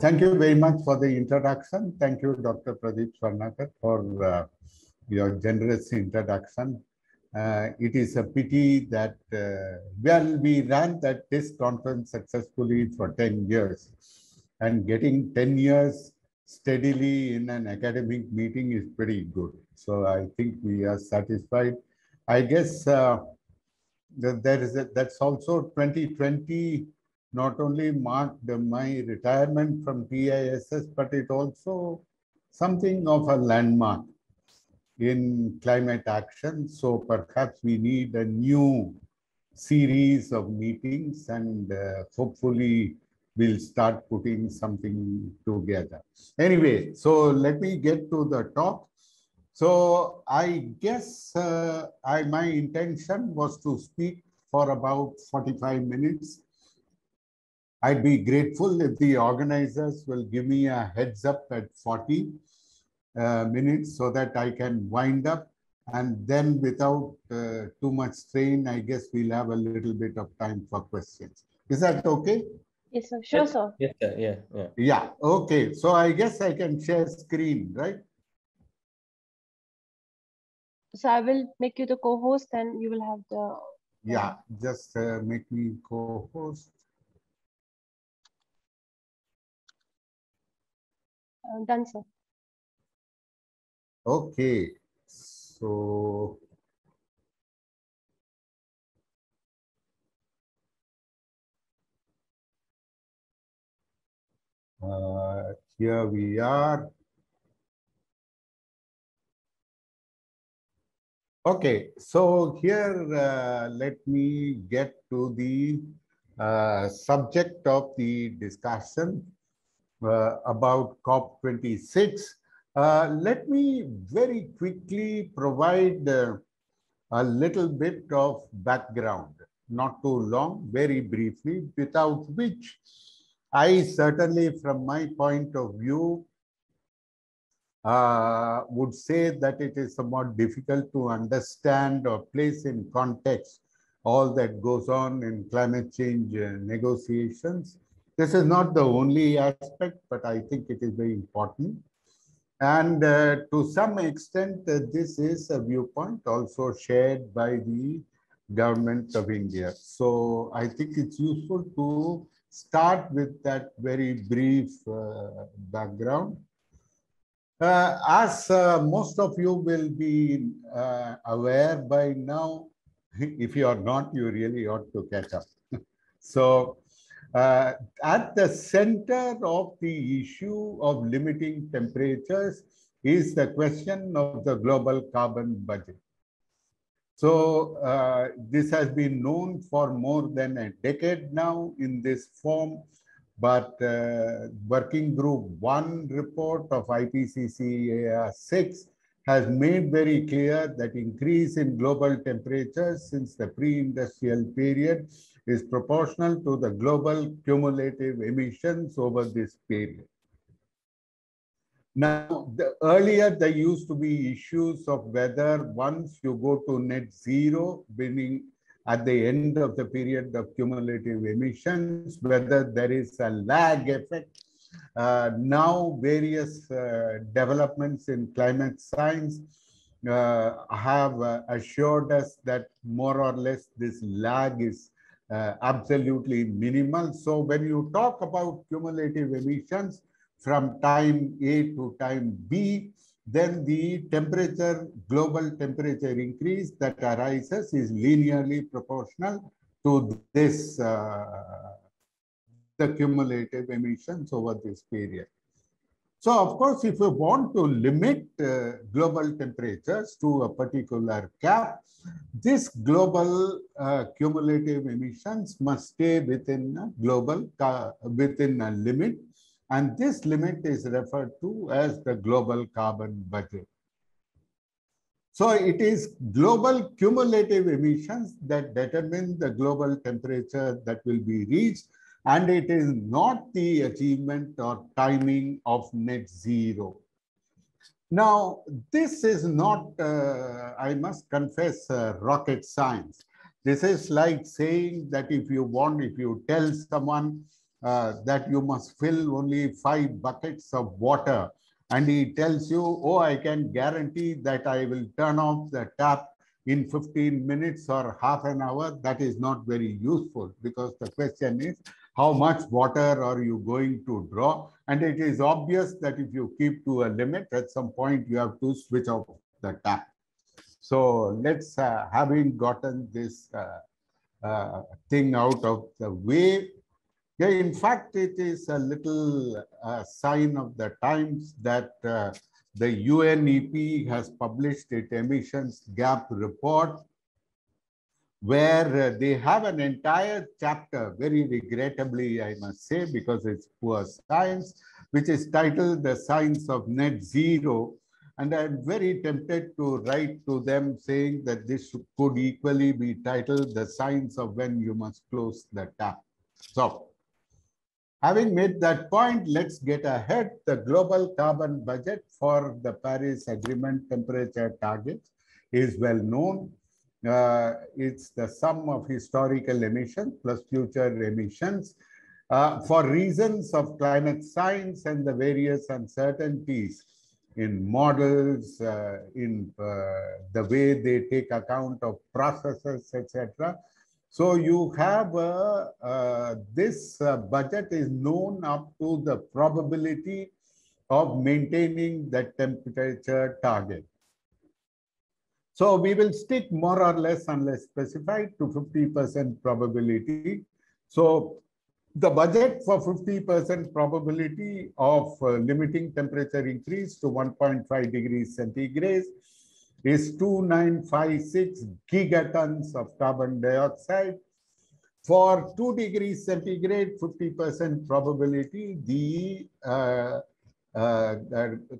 Thank you very much for the introduction. Thank you, Dr. Pradeep Swaminathan, for your generous introduction. It is a pity that, well, we ran this conference successfully for 10 years. And getting 10 years steadily in an academic meeting is pretty good. So I think we are satisfied. I guess that's also 2020 not only marked my retirement from TISS, but it also something of a landmark in climate action. So perhaps we need a new series of meetings, and hopefully we'll start putting something together. Anyway, so let me get to the talk. So I guess my intention was to speak for about 45 minutes. I'd be grateful if the organizers will give me a heads up at 40 minutes so that I can wind up, and then without too much strain, I guess we'll have a little bit of time for questions. Is that okay? Yes, sir. Sure, sir. Yes, sir. Yeah. Yeah, okay. So I guess I can share screen, right? So I will make you the co-host and you will have the... Yeah, just make me co-host. Done, sir. Okay, so here we are. Okay, so here let me get to the subject of the discussion about COP26. Let me very quickly provide a little bit of background, not too long, very briefly, without which I certainly, from my point of view, would say that it is somewhat difficult to understand or place in context all that goes on in climate change negotiations. This is not the only aspect, but I think it is very important. And to some extent, this is a viewpoint also shared by the government of India. So I think it's useful to start with that very brief background. As most of you will be aware by now, if you are not, you really ought to catch up. So at the center of the issue of limiting temperatures is the question of the global carbon budget. So this has been known for more than a decade now in this form. But Working Group 1 report of IPCC 6 has made very clear that increase in global temperatures since the pre-industrial period is proportional to the global cumulative emissions over this period. Now, earlier there used to be issues of whether once you go to net zero, meaning at the end of the period of cumulative emissions, whether there is a lag effect. Now, various developments in climate science have assured us that more or less this lag is absolutely minimal. So when you talk about cumulative emissions from time A to time B, then the temperature, global temperature increase that arises is linearly proportional to this, the cumulative emissions over this period. So, of course, if you want to limit global temperatures to a particular cap, this global cumulative emissions must stay within a global, within a limit. And this limit is referred to as the global carbon budget. So it is global cumulative emissions that determine the global temperature that will be reached, and it is not the achievement or timing of net zero. Now, this is not, I must confess, rocket science. This is like saying that if you tell someone that you must fill only 5 buckets of water, and he tells you, oh, I can guarantee that I will turn off the tap in 15 minutes or half an hour, that is not very useful, because the question is, how much water are you going to draw? And it is obvious that if you keep to a limit, at some point you have to switch off the tap. So let's, having gotten this thing out of the way, yeah, in fact, it is a little sign of the times that the UNEP has published its emissions gap report, where they have an entire chapter, very regrettably, I must say, because it's poor science, which is titled The Science of Net Zero. And I'm very tempted to write to them saying that this could equally be titled The Science of When You Must Close the Tap. So, having made that point, let's get ahead. The global carbon budget for the Paris Agreement temperature targets is well known. It's the sum of historical emissions plus future emissions. For reasons of climate science and the various uncertainties in models, in the way they take account of processes, etc. So you have this budget is known up to the probability of maintaining the temperature target. So we will stick more or less, unless specified, to 50% probability. So the budget for 50% probability of limiting temperature increase to 1.5 degrees centigrade is 2956 gigatons of carbon dioxide. For 2 degrees centigrade, 50% probability, the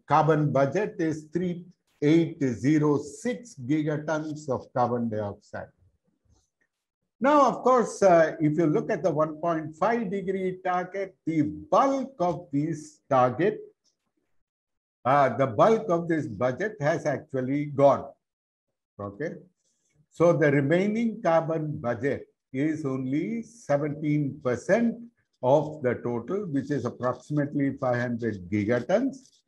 carbon budget is 3806 gigatons of carbon dioxide. Now, of course, if you look at the 1.5 degree target, the bulk of this target, the bulk of this budget has actually gone. Okay. So the remaining carbon budget is only 17% of the total, which is approximately 500 gigatons.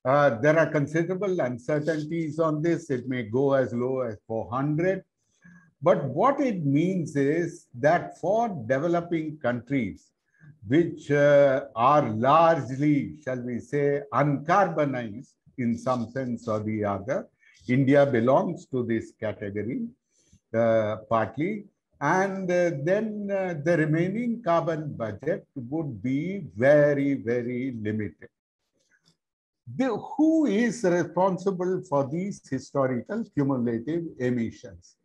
There are considerable uncertainties on this. It may go as low as 400. But what it means is that for developing countries, which are largely, shall we say, uncarbonized in some sense or the other, India belongs to this category partly. And then the remaining carbon budget would be very, very limited. Who is responsible for these historical cumulative emissions?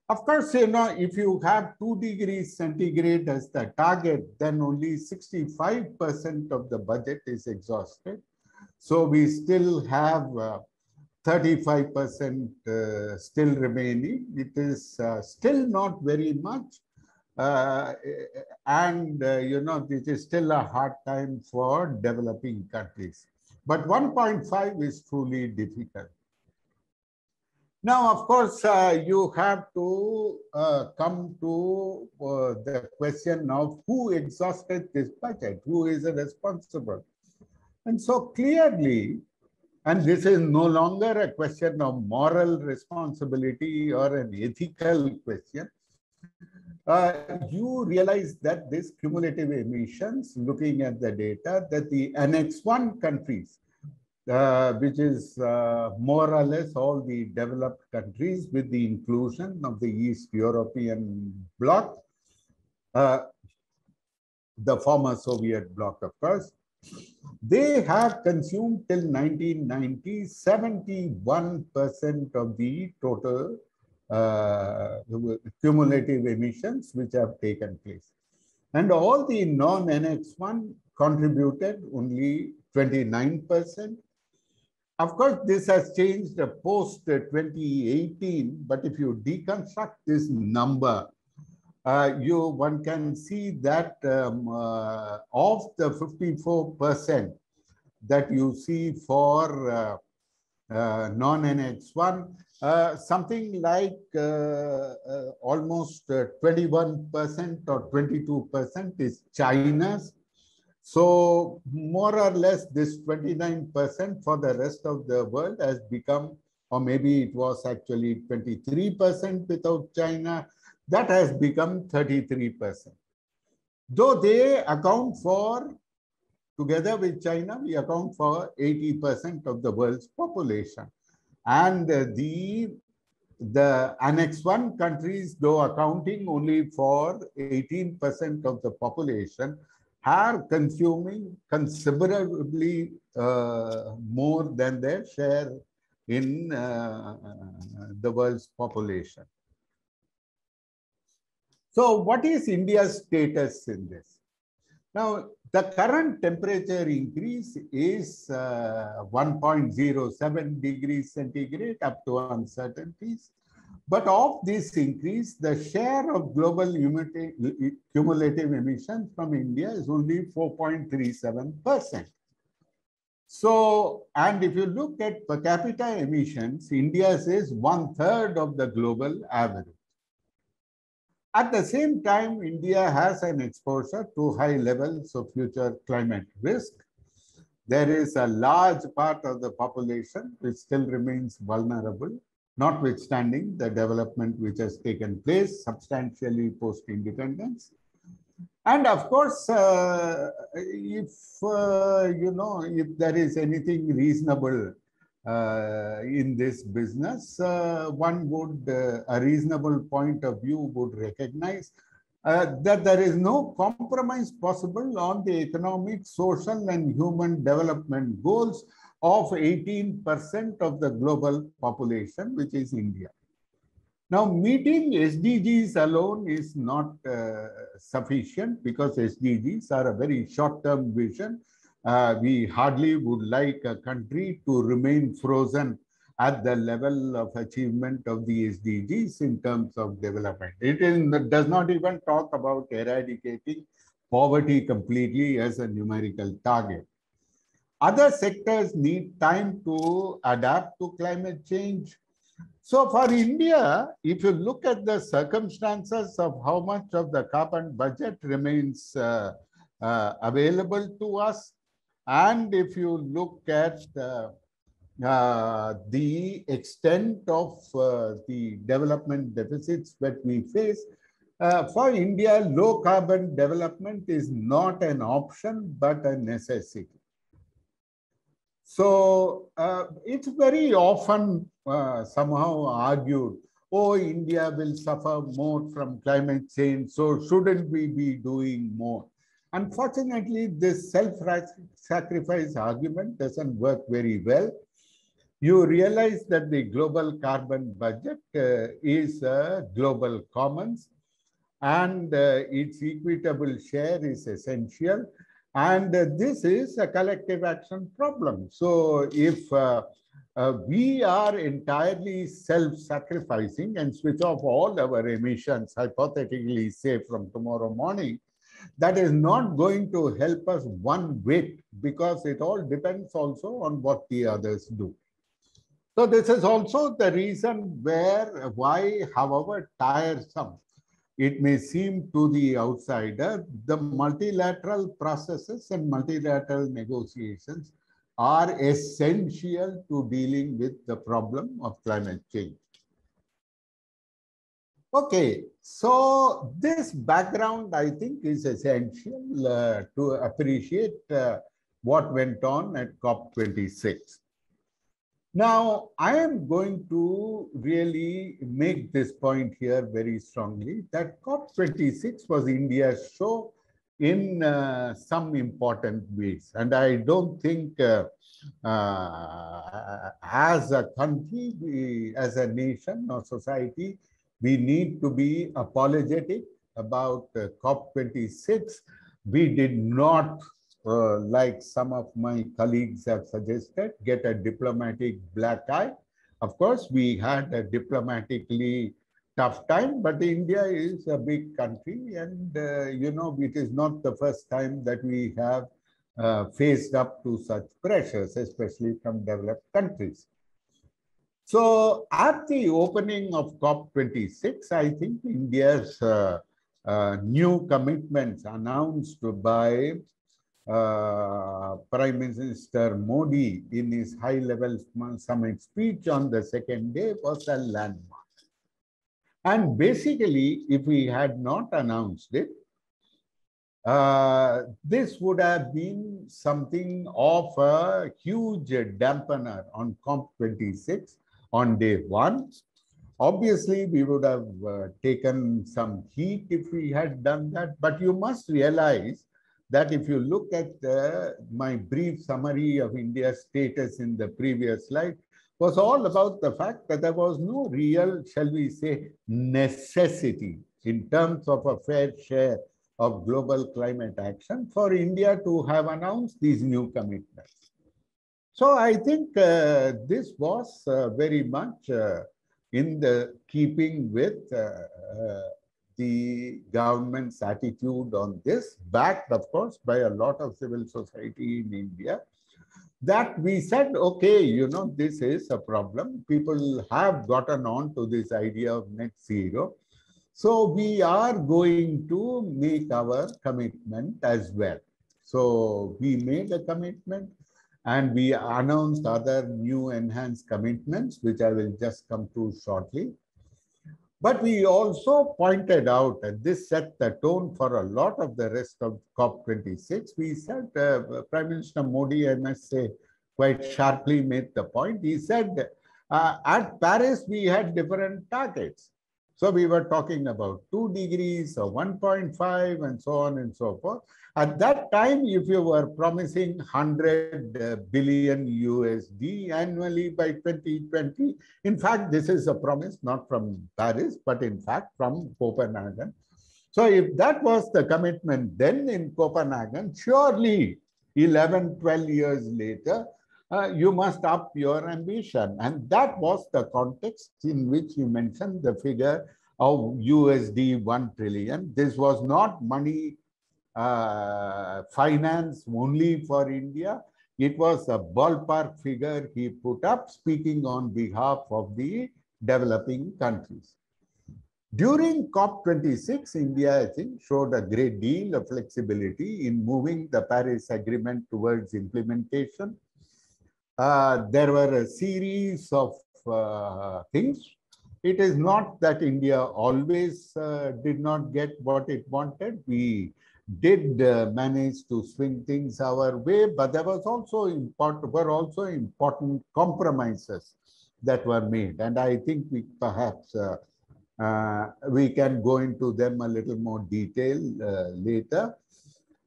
Of course, you know, if you have 2 degrees centigrade as the target, then only 65% of the budget is exhausted. So we still have 35% still remaining. It is still not very much. You know, it is still a hard time for developing countries. But 1.5 is truly difficult. Now, of course, you have to come to the question of who exhausted this budget, who is responsible. And so clearly, and this is no longer a question of moral responsibility or an ethical question, you realize that this cumulative emissions, looking at the data, that the Annex 1 countries, which is more or less all the developed countries with the inclusion of the East European bloc, the former Soviet bloc, of course, they have consumed till 1990 71% of the total cumulative emissions which have taken place. And all the non-Annex 1 contributed only 29%. Of course, this has changed post 2018, but if you deconstruct this number, one can see that of the 54% that you see for non-NX1, something like almost 21% or 22% is China's. So more or less this 29% for the rest of the world has become, or maybe it was actually 23% without China, that has become 33%. Though they account for, together with China, we account for 80% of the world's population. And the Annex 1 countries, though accounting only for 18% of the population, are consuming considerably more than their share in the world's population. So what is India's status in this? Now, the current temperature increase is 1.07 degrees centigrade up to uncertainties. But of this increase, the share of global cumulative emissions from India is only 4.37%. So, and if you look at per capita emissions, India's is 1/3 of the global average. At the same time, India has an exposure to high levels of future climate risk. There is a large part of the population which still remains vulnerable, notwithstanding the development which has taken place substantially post-independence. And of course, if there is anything reasonable in this business, one would, a reasonable point of view would recognize that there is no compromise possible on the economic, social, and human development goals of 18% of the global population, which is India. Now, meeting SDGs alone is not sufficient because SDGs are a very short-term vision. We hardly would like a country to remain frozen at the level of achievement of the SDGs in terms of development. It does not even talk about eradicating poverty completely as a numerical target. Other sectors need time to adapt to climate change. So for India, if you look at the circumstances of how much of the carbon budget remains available to us, and if you look at the extent of the development deficits that we face, for India, low carbon development is not an option, but a necessity. So it's very often somehow argued, oh, India will suffer more from climate change, so shouldn't we be doing more? Unfortunately, this self-sacrifice argument doesn't work very well. You realize that the global carbon budget is a global commons, and its equitable share is essential. And this is a collective action problem. So if we are entirely self-sacrificing and switch off all our emissions, hypothetically, say from tomorrow morning, that is not going to help us one bit, because it all depends also on what the others do. So this is also the reason why, however tiresome it may seem to the outsider, the multilateral processes and multilateral negotiations are essential to dealing with the problem of climate change. Okay, so this background, I think, is essential to appreciate what went on at COP26. Now, I am going to really make this point here very strongly, that COP26 was India's show in some important ways. And I don't think as a country, as a nation or society, we need to be apologetic about COP26. We did not, like some of my colleagues have suggested, get a diplomatic black eye. Of course, we had a diplomatically tough time, but India is a big country, and it is not the first time that we have faced up to such pressures, especially from developed countries. So at the opening of COP26, I think India's new commitments announced by Prime Minister Modi in his high-level summit speech on the second day was a landmark. And basically, if we had not announced it, this would have been something of a huge dampener on COP26 on day one. Obviously, we would have taken some heat if we had done that, but you must realize that if you look at my brief summary of India's status in the previous slide, was all about the fact that there was no real, shall we say, necessity in terms of a fair share of global climate action for India to have announced these new commitments. So I think this was very much in the keeping with the government's attitude on this, backed, of course, by a lot of civil society in India, that we said, okay, you know, this is a problem. People have gotten on to this idea of net zero. So we are going to make our commitment as well. So we made a commitment and we announced other new enhanced commitments, which I will just come to shortly. But we also pointed out, and this set the tone for a lot of the rest of COP26. We said, Prime Minister Modi, I must say, quite sharply made the point. He said, at Paris, we had different targets. So we were talking about 2 degrees or 1.5 and so on and so forth. At that time, if you were promising 100 billion USD annually by 2020, in fact, this is a promise not from Paris, but in fact from Copenhagen. So if that was the commitment then in Copenhagen, surely 11, 12 years later, you must up your ambition. And that was the context in which he mentioned the figure of USD 1 trillion. This was not money finance only for India. It was a ballpark figure he put up, speaking on behalf of the developing countries. During COP26, India, I think, showed a great deal of flexibility in moving the Paris Agreement towards implementation. There were a series of things. It is not that India always did not get what it wanted. We did manage to swing things our way, but there was also important compromises that were made. And I think we perhaps we can go into them a little more detail later.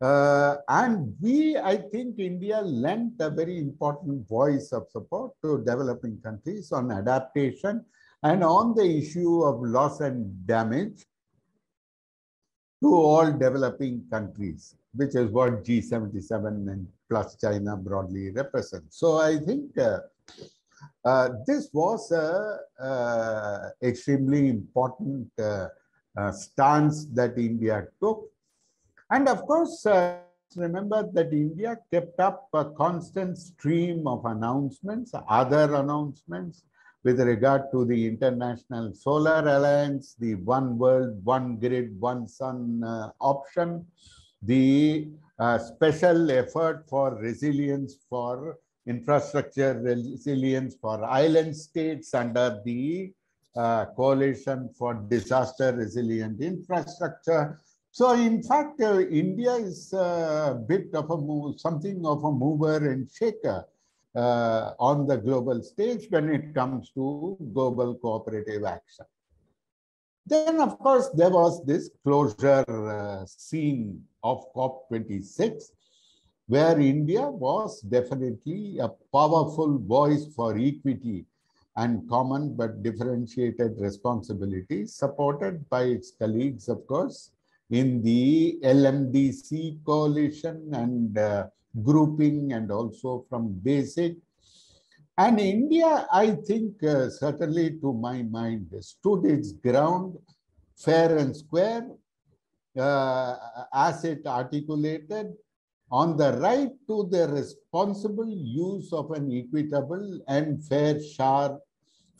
And I think India lent a very important voice of support to developing countries on adaptation and on the issue of loss and damage to all developing countries, which is what G77 and plus China broadly represents. So I think this was an extremely important stance that India took. And of course, remember that India kept up a constant stream of announcements, other announcements with regard to the International Solar Alliance, the One World, One Grid, One Sun option, the special effort for resilience, for infrastructure resilience for island states under the Coalition for Disaster Resilient Infrastructure. So in fact, India is a bit of something of a mover and shaker on the global stage when it comes to global cooperative action. Then, of course, there was this closure scene of COP26, where India was definitely a powerful voice for equity and common but differentiated responsibilities, supported by its colleagues, of course, in the LMDC coalition and grouping, and also from BASIC. And India, I think, certainly to my mind, stood its ground fair and square, as it articulated, on the right to the responsible use of an equitable and fair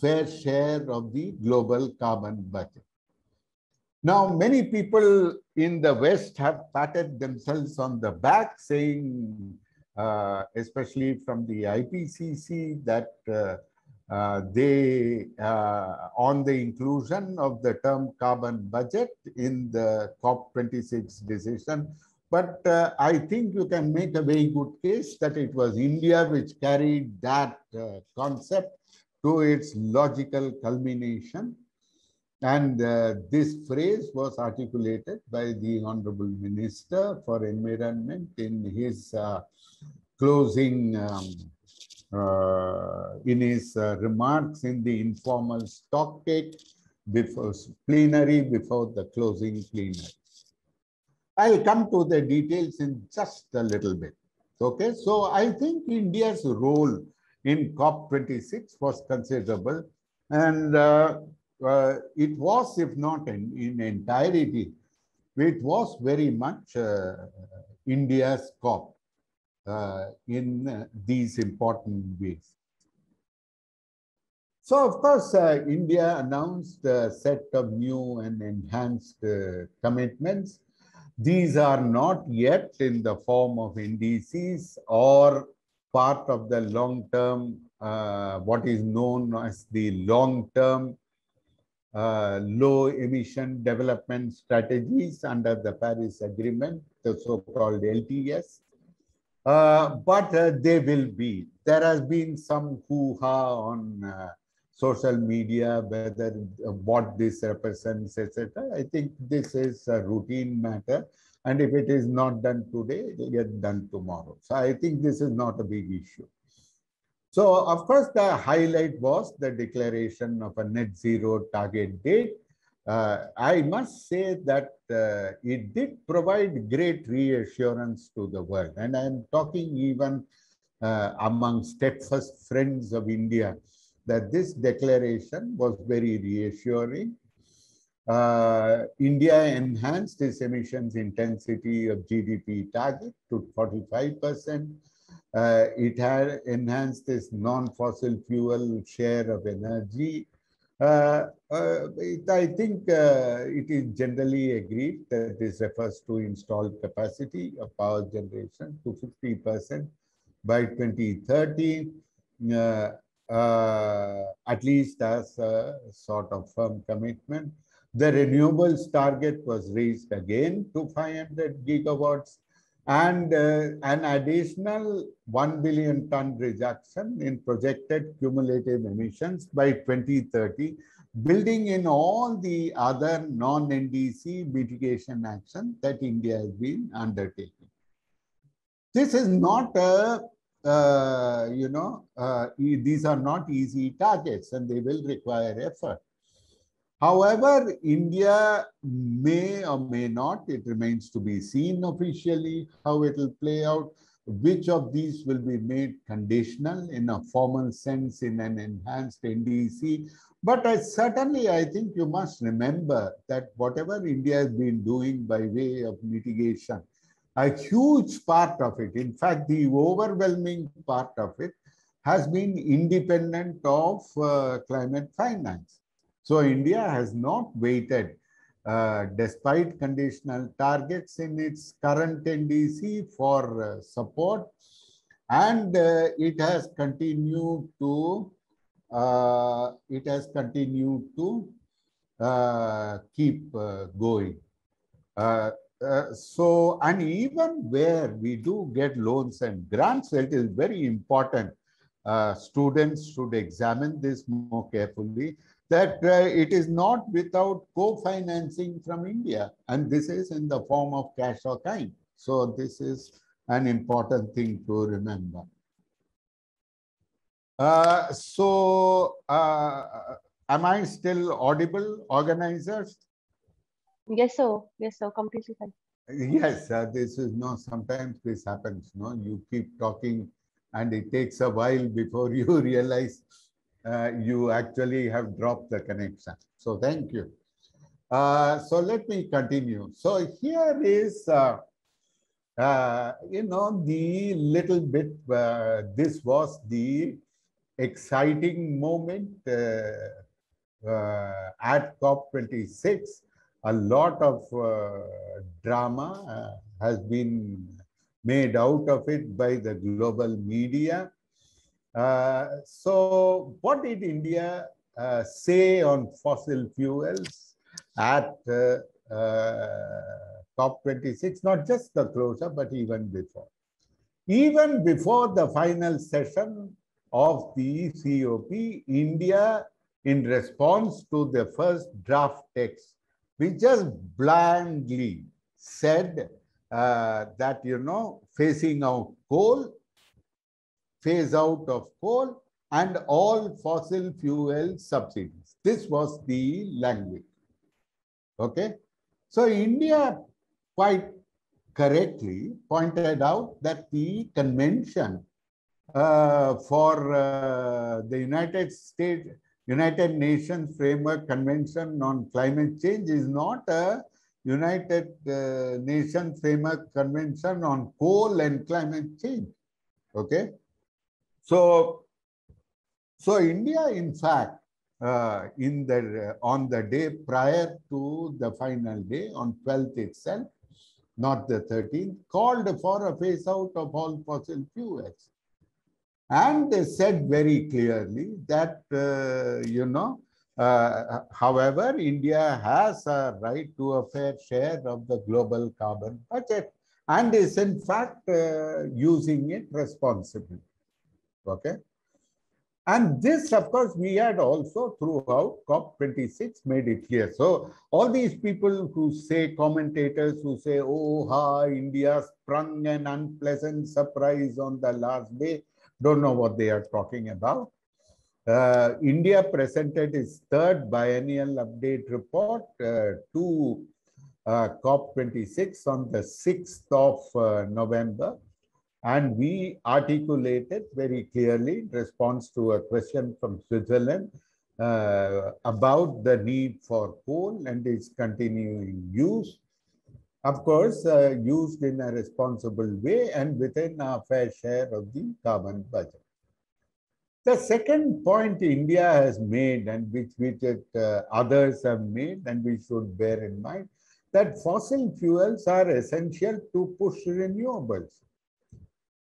fair share of the global carbon budget. Now, many people in the West have patted themselves on the back, saying, especially from the IPCC, that on the inclusion of the term carbon budget in the COP26 decision. But I think you can make a very good case that it was India which carried that concept to its logical culmination. And this phrase was articulated by the Honorable Minister for Environment in his closing, remarks in the informal stocktake before plenary, before the closing plenary. I'll come to the details in just a little bit. Okay, so I think India's role in COP26 was considerable, and it was, if not in entirety, it was very much India's COP in these important ways. So, of course, India announced a set of new and enhanced commitments. These are not yet in the form of NDCs or part of the long-term, what is known as the long-term low emission development strategies under the Paris Agreement, the so-called LTS. But they will be. There has been some hoo-ha on social media, whether what this represents, etc. I think this is a routine matter. And if it is not done today, it will get done tomorrow. So I think this is not a big issue. So, of course, the highlight was the declaration of a net zero target date. I must say that it did provide great reassurance to the world. And I'm talking even among steadfast friends of India, that this declaration was very reassuring. India enhanced its emissions intensity of GDP target to 45%. It had enhanced its non-fossil fuel share of energy. I think it is generally agreed that this refers to installed capacity of power generation to 50% by 2030, at least as a sort of firm commitment. The renewables target was raised again to 500 gigawatts, and an additional 1 billion ton reduction in projected cumulative emissions by 2030, building in all the other non-NDC mitigation action that India has been undertaking. This is not a, these are not easy targets, and they will require effort. However, India may or may not, it remains to be seen officially how it will play out, which of these will be made conditional in a formal sense in an enhanced NDC. But certainly, I think you must remember that whatever India has been doing by way of mitigation, a huge part of it, in fact, the overwhelming part of it, has been independent of climate finance. So India has not waited, despite conditional targets in its current NDC, for support, and it has continued to keep going. And even where we do get loans and grants, it is very important. Students should examine this more carefully, that it is not without co-financing from India, and this is in the form of cash or kind. So this is an important thing to remember. Am I still audible, organizers? Yes, sir. Yes, sir. Completely fine. Yes, this is sometimes this happens. You keep talking, and it takes a while before you realize you actually have dropped the connection. So thank you. So let me continue. So here is, the little bit, this was the exciting moment at COP26. A lot of drama has been made out of it by the global media. So what did India say on fossil fuels at COP26? Not just the closure, but even before. Even before the final session of the COP, India, in response to the first draft text, we just blandly said that, phasing out coal, phase out of coal, and all fossil fuel subsidies. This was the language. Okay. So India quite correctly pointed out that the convention for the United Nations Framework Convention on Climate Change is not a United Nations Framework Convention on Coal and Climate Change. Okay. So India, in fact, on the day prior to the final day, on 12th itself, not the 13th, called for a phase out of all fossil fuels. And they said very clearly that, however, India has a right to a fair share of the global carbon budget and is in fact using it responsibly. Okay. And this, of course, we had also throughout COP26 made it clear. So all these people who say, commentators who say, oh, India sprung an unpleasant surprise on the last day, don't know what they are talking about. India presented its third biennial update report to COP26 on the 6th of November. And we articulated very clearly in response to a question from Switzerland about the need for coal and its continuing use. Of course, used in a responsible way and within our fair share of the carbon budget. The second point India has made, and which others have made, and we should bear in mind, that fossil fuels are essential to push renewables.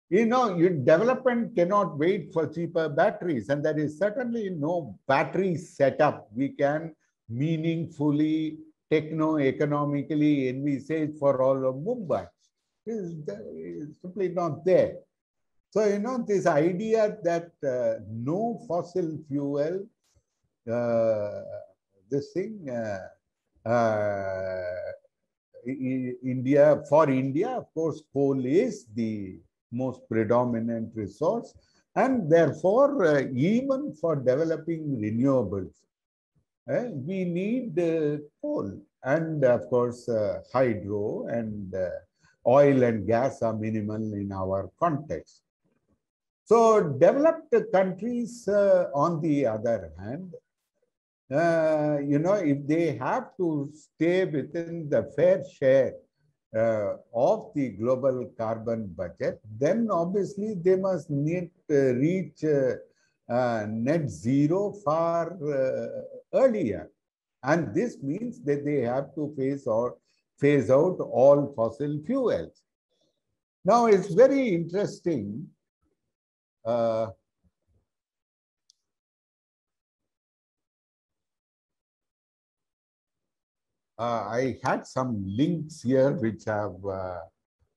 Development cannot wait for cheaper batteries, and there is certainly no battery setup we can meaningfully, techno-economically envisage for all of Mumbai. It's simply not there. So, this idea that no fossil fuel, for India, of course, coal is the most predominant resource, and therefore, even for developing renewables, we need coal, and of course, hydro and oil and gas are minimal in our context. So developed countries, on the other hand, if they have to stay within the fair share of the global carbon budget, then obviously they must need to reach net zero far earlier. And this means that they have to phase out all fossil fuels. Now, it's very interesting. I had some links here which have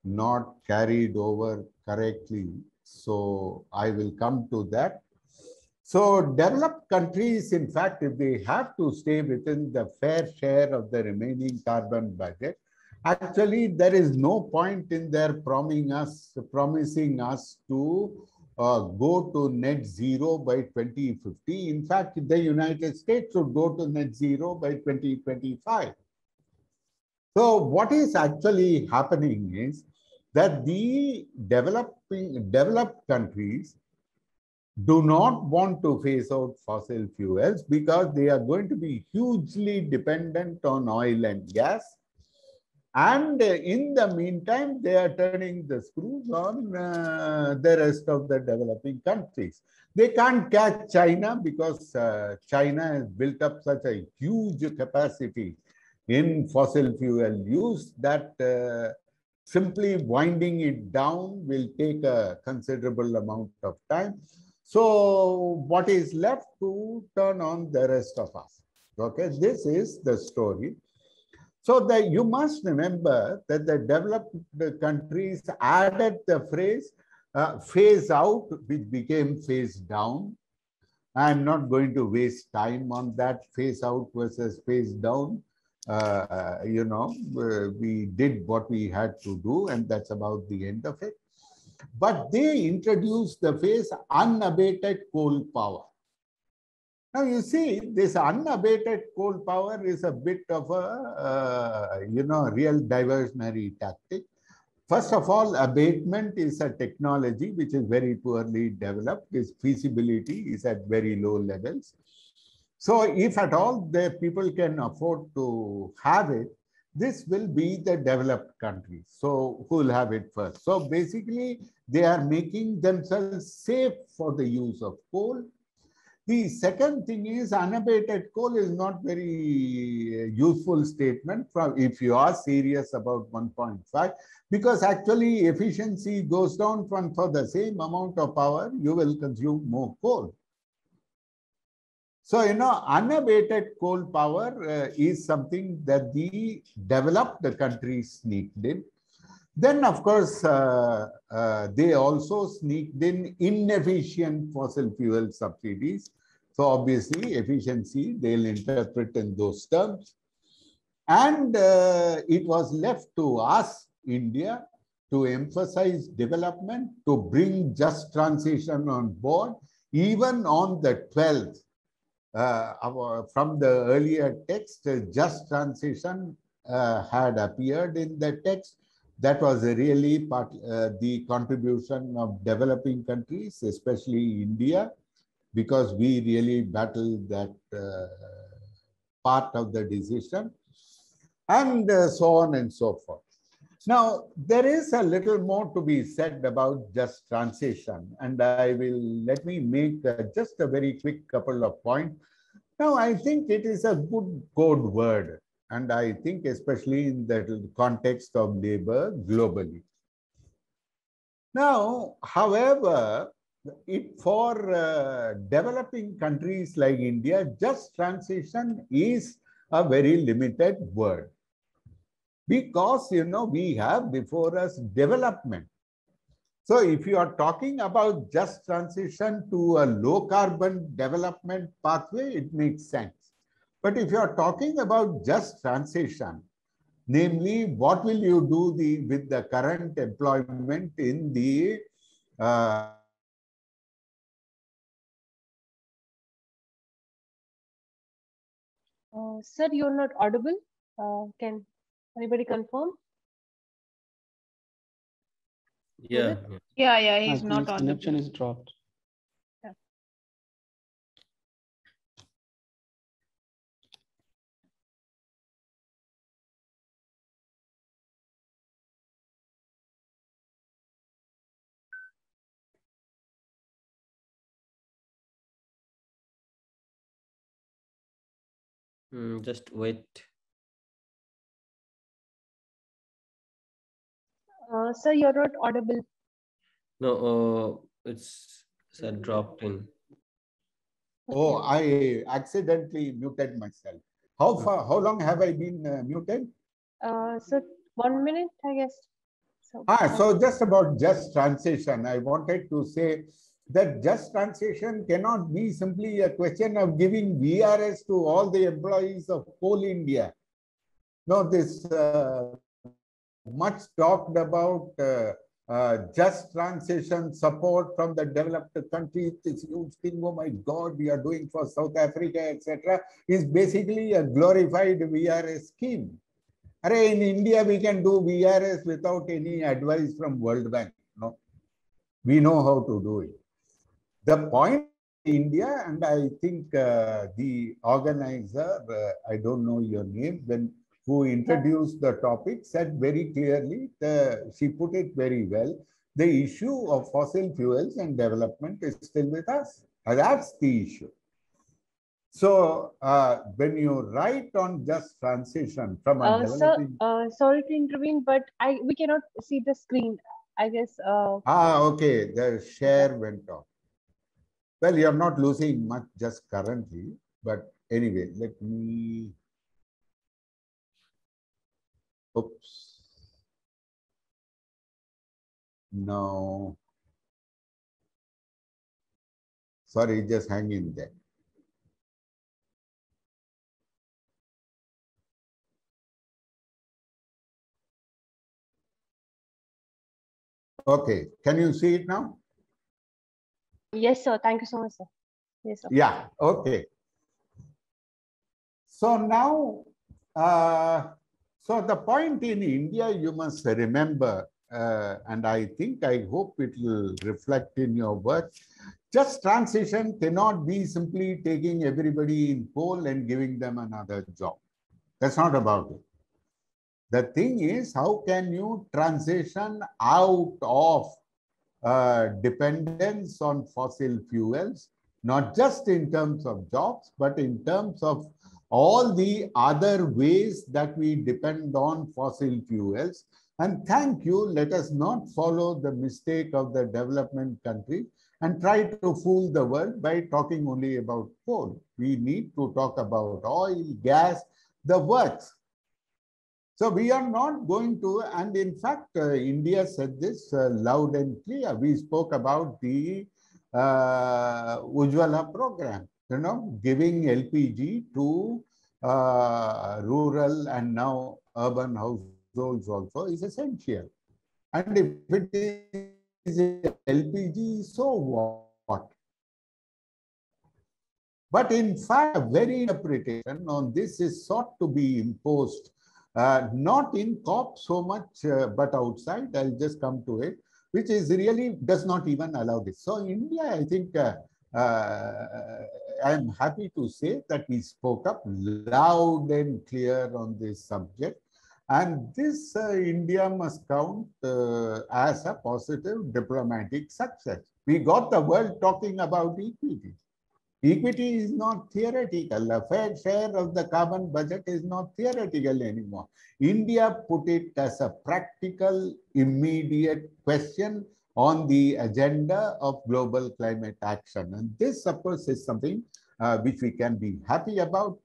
not carried over correctly. So I will come to that. So developed countries, in fact, if they have to stay within the fair share of the remaining carbon budget, actually there is no point in their promising us to go to net zero by 2050. In fact, the United States should go to net zero by 2025. So what is actually happening is that the developed countries do not want to phase out fossil fuels because they are going to be hugely dependent on oil and gas. And in the meantime, they are turning the screws on the rest of the developing countries. They can't catch China because China has built up such a huge capacity in fossil fuel use that simply winding it down will take a considerable amount of time. So what is left to turn on the rest of us? Okay, this is the story. So that you must remember that the developed countries added the phrase phase out, which became phase down. I'm not going to waste time on that phase out versus phase down. We did what we had to do, and that's about the end of it. But they introduced the phrase unabated coal power. Now, you see, this unabated coal power is a bit of a, real diversionary tactic. First of all, abatement is a technology which is very poorly developed. Its feasibility is at very low levels. So if at all the people can afford to have it, this will be the developed countries. So who will have it first? So basically, they are making themselves safe for the use of coal. The second thing is unabated coal is not very useful statement from if you are serious about 1.5, because actually efficiency goes down from for the same amount of power, you will consume more coal. So, unabated coal power is something that the developed countries sneaked in. Then, of course, they also sneaked in inefficient fossil fuel subsidies. So, obviously, efficiency, they'll interpret in those terms. And it was left to us, India, to emphasize development, to bring just transition on board, even on the 12th. From the earlier text, just transition had appeared in the text. That was really the contribution of developing countries, especially India, because we really battled that part of the decision, and so on and so forth. Now, there is a little more to be said about just transition, and let me make just a very quick couple of points. Now, I think it is a good code word, and I think especially in the context of labor globally. Now, however, for developing countries like India, just transition is a very limited word. Because, we have before us development. So if you are talking about just transition to a low carbon development pathway, it makes sense. But if you are talking about just transition, namely, what will you do with the current employment in the Sir, you're not audible. Can anybody confirm? Yeah. Yeah, I he's think not his audible. connection is dropped. Yeah. Just wait. Sir, you're not audible. No, it's dropped in. Oh, I accidentally muted myself. How long have I been muted? Sir, 1 minute, I guess. So just about just transition, I wanted to say that just transition cannot be simply a question of giving VRS to all the employees of Coal India. No, this much talked about just transition support from the developed countries, this huge thing, oh my God, we are doing for South Africa, etc., is basically a glorified VRS scheme. In India, we can do VRS without any advice from World Bank. No, we know how to do it. The point in India, and I think the organizer, I don't know your name, who introduced the topic, said very clearly, she put it very well, the issue of fossil fuels and development is still with us. And that's the issue. So when you write on just transition from a developing... Sorry to intervene, but we cannot see the screen. I guess. Okay, the share went off. Well, you're not losing much just currently, but anyway, let me... Oops. No. Sorry, just hang in there. Okay, can you see it now? Yes, sir. Thank you so much, sir. Yes, sir. Yeah, okay. So now, so the point in India, you must remember, and I hope it will reflect in your work, just transition cannot be simply taking everybody in coal and giving them another job. That's not about it. The thing is, how can you transition out of dependence on fossil fuels, not just in terms of jobs, but in terms of all the other ways that we depend on fossil fuels. And thank you, let us not follow the mistake of the development country and try to fool the world by talking only about coal. We need to talk about oil, gas, the works. So we are not going to, and in fact, India said this loud and clear. We spoke about the Ujjwala program, giving LPG to rural and now urban households also is essential. And if it is LPG, so what? But in fact, a very interpretation on this is sought to be imposed. Not in COP so much, but outside. I'll just come to it, which is really does not even allow this. So India, I think, I'm happy to say that we spoke up loud and clear on this subject. And this India must count as a positive diplomatic success. We got the world talking about equity. Equity is not theoretical. A fair share of the carbon budget is not theoretical anymore. India put it as a practical, immediate question on the agenda of global climate action. And this, of course, is something which we can be happy about.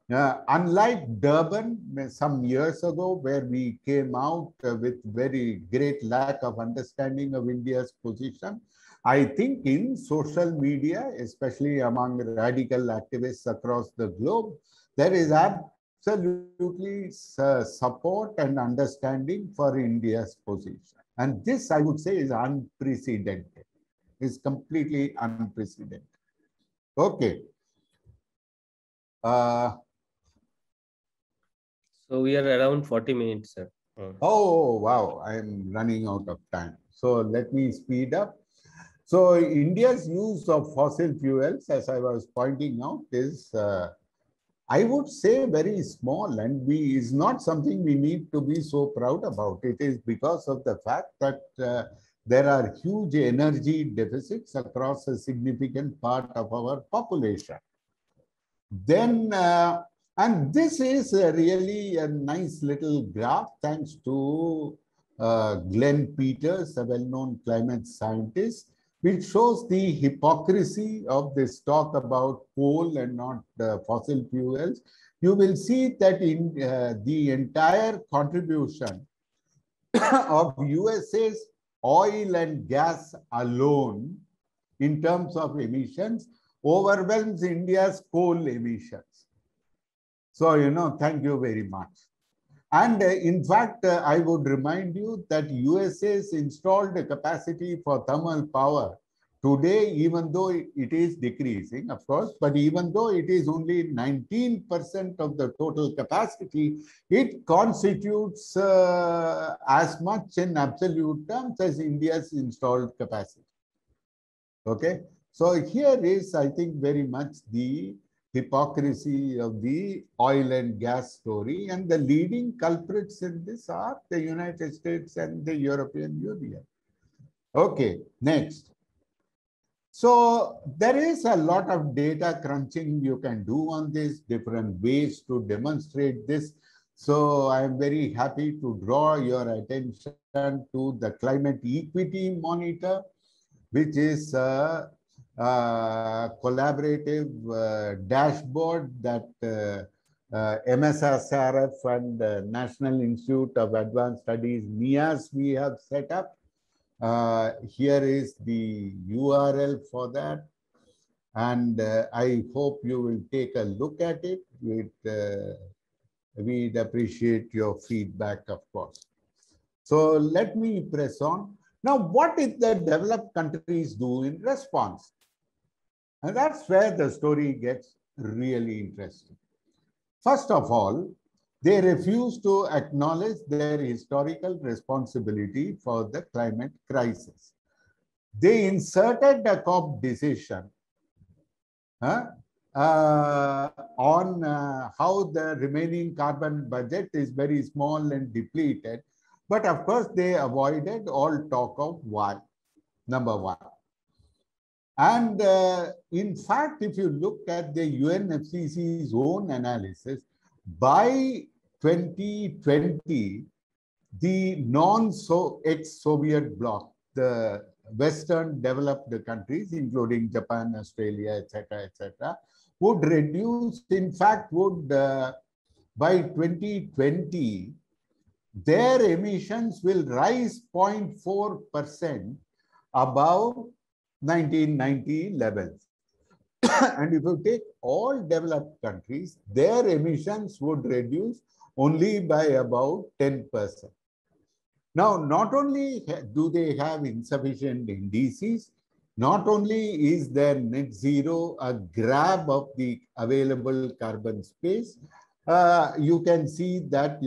Unlike Durban, some years ago, where we came out with very great lack of understanding of India's position, I think in social media, especially among radical activists across the globe, there is absolutely support and understanding for India's position. And this, I would say, is unprecedented. It's completely unprecedented. Okay. So we are around 40 minutes, sir. Oh, wow. I'm running out of time. So let me speed up. So India's use of fossil fuels, as I was pointing out, is, I would say, very small, and is not something we need to be so proud about. It is because of the fact that there are huge energy deficits across a significant part of our population. Then, and this is really a nice little graph, thanks to Glenn Peters, a well-known climate scientist, which shows the hypocrisy of this talk about coal and not fossil fuels. You will see that in the entire contribution of USA's oil and gas alone, in terms of emissions, overwhelms India's coal emissions. So, thank you very much. And in fact, I would remind you that USA's installed capacity for thermal power today, even though it is decreasing, of course, but even though it is only 19% of the total capacity, it constitutes as much in absolute terms as India's installed capacity. Okay, so here is, I think, very much the hypocrisy of the oil and gas story. And the leading culprits in this are the United States and the European Union. Okay, next. So there is a lot of data crunching you can do on this, different ways to demonstrate this. So I am very happy to draw your attention to the climate equity monitor, which is a collaborative dashboard that MSSRF and National Institute of Advanced Studies, NIAS, we have set up. Here is the URL for that. And I hope you will take a look at it. We'd appreciate your feedback, of course. So let me press on. Now, what did the developed countries do in response? And that's where the story gets really interesting. First of all, they refused to acknowledge their historical responsibility for the climate crisis. They inserted a COP decision on how the remaining carbon budget is very small and depleted. But of course, they avoided all talk of why, number one. And in fact, if you look at the UNFCCC's own analysis, by 2020, the non-ex-Soviet bloc, the Western developed countries, including Japan, Australia, etc., would reduce, in fact, by 2020, their emissions will rise 0.4% above 1990 levels. And if you take all developed countries, their emissions would reduce only by about 10%. Now, not only do they have insufficient indices, not only is their net zero a grab of the available carbon space, you can see that,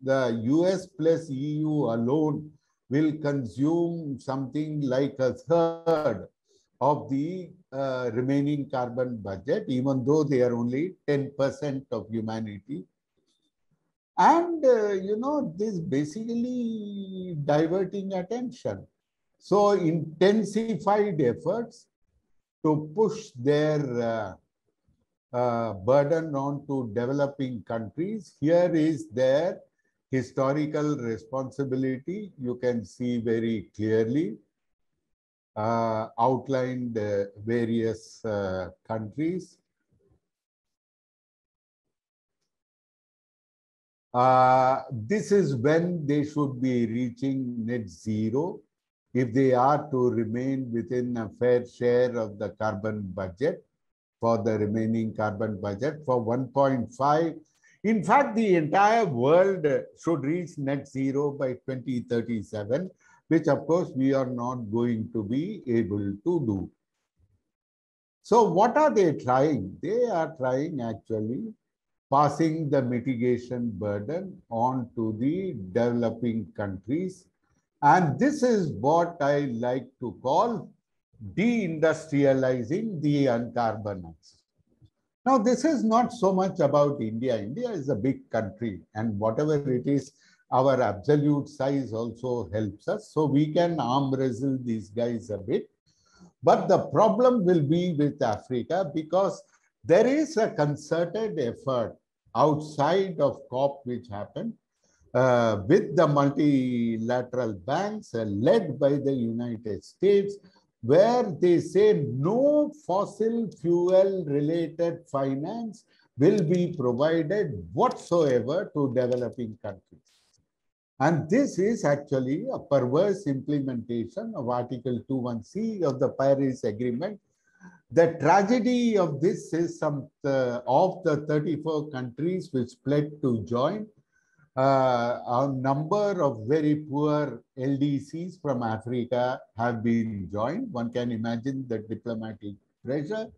the US plus EU alone will consume something like a third of the remaining carbon budget, even though they are only 10% of humanity. And, this basically diverting attention. So intensified efforts to push their burden on to developing countries. Here is their historical responsibility. You can see very clearly outlined various countries. This is when they should be reaching net zero if they are to remain within a fair share of the carbon budget for the remaining carbon budget for 1.5. In fact, the entire world should reach net zero by 2037, which of course we are not going to be able to do. So what are they trying? They are trying actually passing the mitigation burden on to the developing countries. And this is what I like to call deindustrializing the uncarbonized. Now, this is not so much about India. India is a big country, and whatever it is, our absolute size also helps us. So we can arm wrestle these guys a bit. But the problem will be with Africa, because there is a concerted effort outside of COP which happened with the multilateral banks led by the United States, where they say no fossil fuel related finance will be provided whatsoever to developing countries. And this is actually a perverse implementation of Article 21C of the Paris Agreement. The tragedy of this is of the 34 countries which pledged to join, a number of very poor LDCs from Africa have been joined. One can imagine the diplomatic pressure.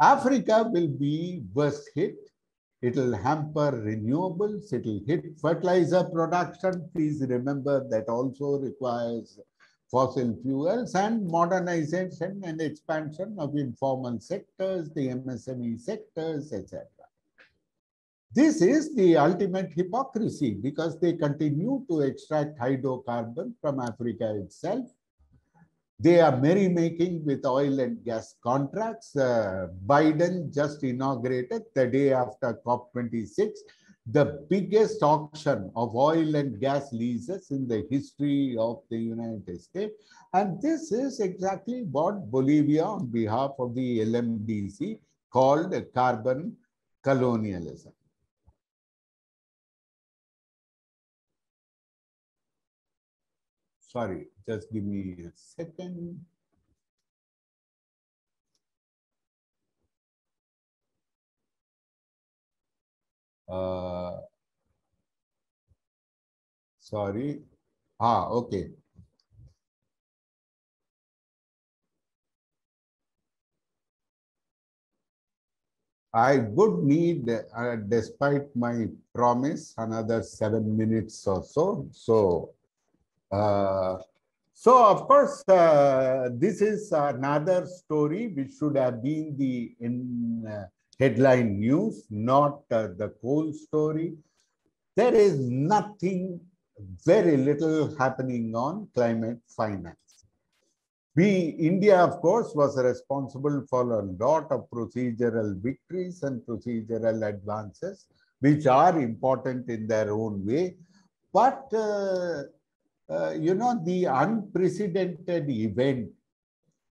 Africa will be worst hit. It will hamper renewables. It will hit fertilizer production. Please remember that also requires fossil fuels and modernization and expansion of informal sectors, the MSME sectors, etc. This is the ultimate hypocrisy because they continue to extract hydrocarbon from Africa itself. They are merrymaking with oil and gas contracts. Biden just inaugurated the day after COP26 the biggest auction of oil and gas leases in the history of the United States. And this is exactly what Bolivia, on behalf of the LMDC, called carbon colonialism. Sorry, just give me a second. Sorry. Okay. I would need, despite my promise, another 7 minutes or so. So of course, this is another story which should have been the headline news, not the coal story. There is nothing, very little happening on climate finance. India, of course, was responsible for a lot of procedural victories and procedural advances, which are important in their own way. But, you know, the unprecedented event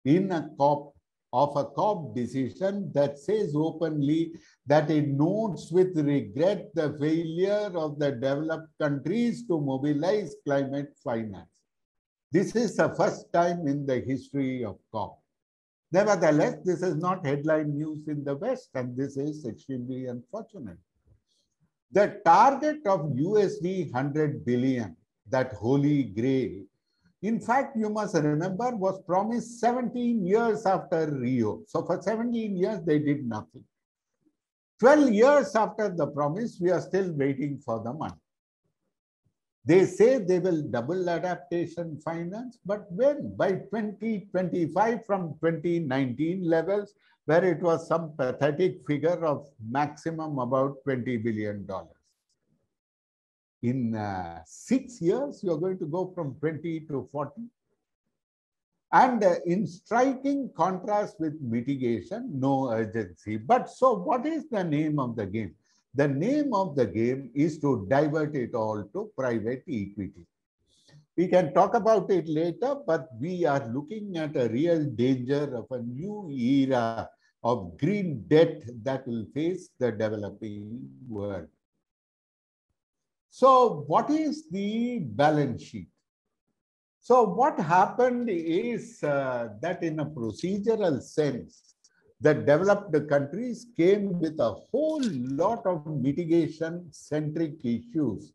in a COP decision that says openly that it notes with regret the failure of the developed countries to mobilize climate finance. This is the first time in the history of COP. Nevertheless, this is not headline news in the West, and this is extremely unfortunate. The target of USD 100 billion, that holy grail, in fact, you must remember, was promised 17 years after Rio. So for 17 years, they did nothing. 12 years after the promise, we are still waiting for the money. They say they will double adaptation finance, but when? By 2025 from 2019 levels, where it was some pathetic figure of maximum about $20 billion. In 6 years, you're going to go from 20 to 40. And in striking contrast with mitigation, no urgency. But so what is the name of the game? The name of the game is to divert it all to private equity. We can talk about it later, but we are looking at a real danger of a new era of green debt that will face the developing world. So what is the balance sheet? So what happened is that in a procedural sense, the developed countries came with a whole lot of mitigation-centric issues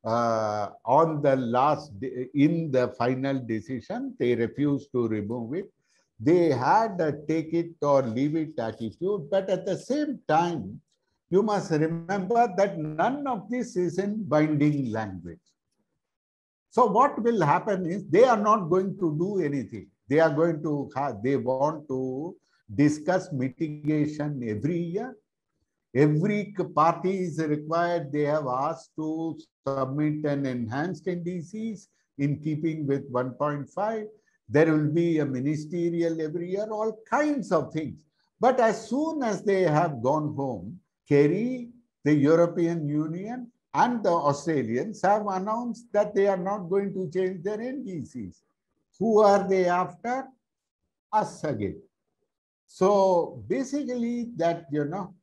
on the in the final decision. They refused to remove it. They had a take it or leave it attitude, but at the same time, you must remember that none of this is in binding language. So what will happen is they are not going to do anything. They are going to they want to discuss mitigation every year. Every party is required. They have asked to submit an enhanced indices in keeping with 1.5. There will be a ministerial every year, all kinds of things. But as soon as they have gone home, Kerry, the European Union, and the Australians have announced that they are not going to change their NDCs. Who are they after? Us again. So basically that, you know,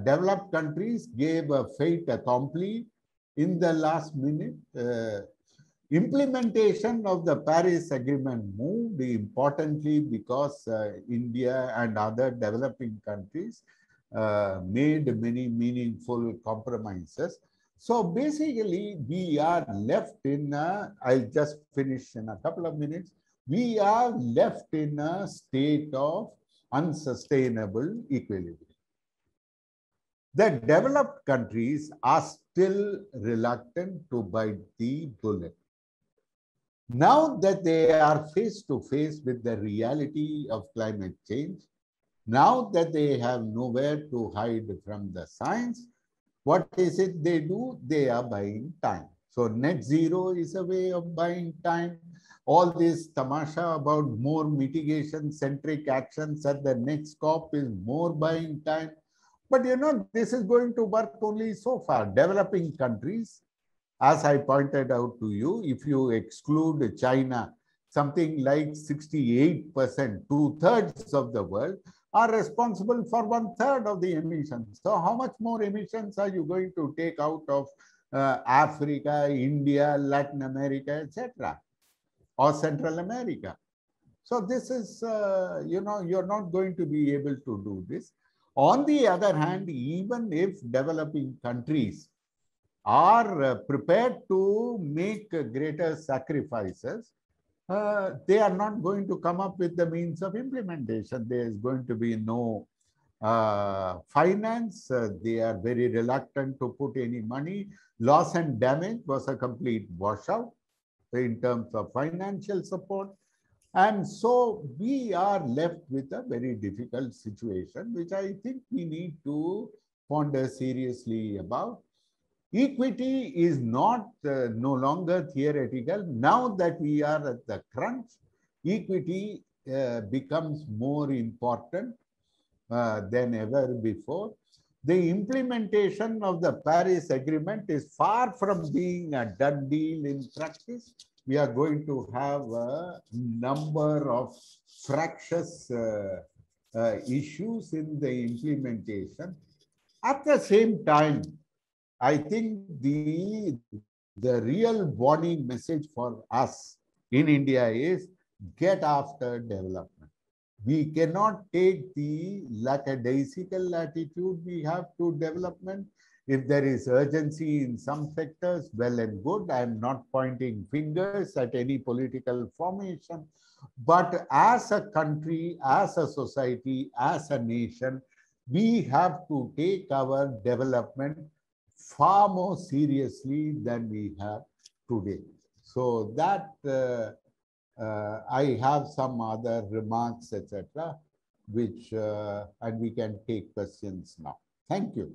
developed countries gave a fait accompli in the last minute. Implementation of the Paris Agreement moved importantly because India and other developing countries made many meaningful compromises. So basically, we are left in I'll just finish in a couple of minutes. We are left in a state of unsustainable equilibrium. The developed countries are still reluctant to bite the bullet. Now that they are face to face with the reality of climate change, now that they have nowhere to hide from the science, what is it they do? They are buying time. So net zero is a way of buying time. All this tamasha about more mitigation-centric actions at the next COP is more buying time. But you know, this is going to work only so far. Developing countries, as I pointed out to you, if you exclude China, something like 68%, two-thirds of the world are responsible for one-third of the emissions. So how much more emissions are you going to take out of Africa, India, Latin America, etc., or Central America? So this is, you know, you're not going to be able to do this. On the other hand, even if developing countries are prepared to make greater sacrifices, they are not going to come up with the means of implementation. There is going to be no finance. They are very reluctant to put any money. Loss and damage was a complete washout in terms of financial support. And so we are left with a very difficult situation, which I think we need to ponder seriously about. Equity is not no longer theoretical. Now that we are at the crunch, equity becomes more important than ever before. The implementation of the Paris Agreement is far from being a done deal in practice. We are going to have a number of fractious issues in the implementation. At the same time, I think the real warning message for us in India is get after development. We cannot take the lackadaisical attitude we have to development. If there is urgency in some sectors, well and good. I am not pointing fingers at any political formation. But as a country, as a society, as a nation, we have to take our development far more seriously than we have today. So that I have some other remarks, etc., which and we can take questions now. Thank you.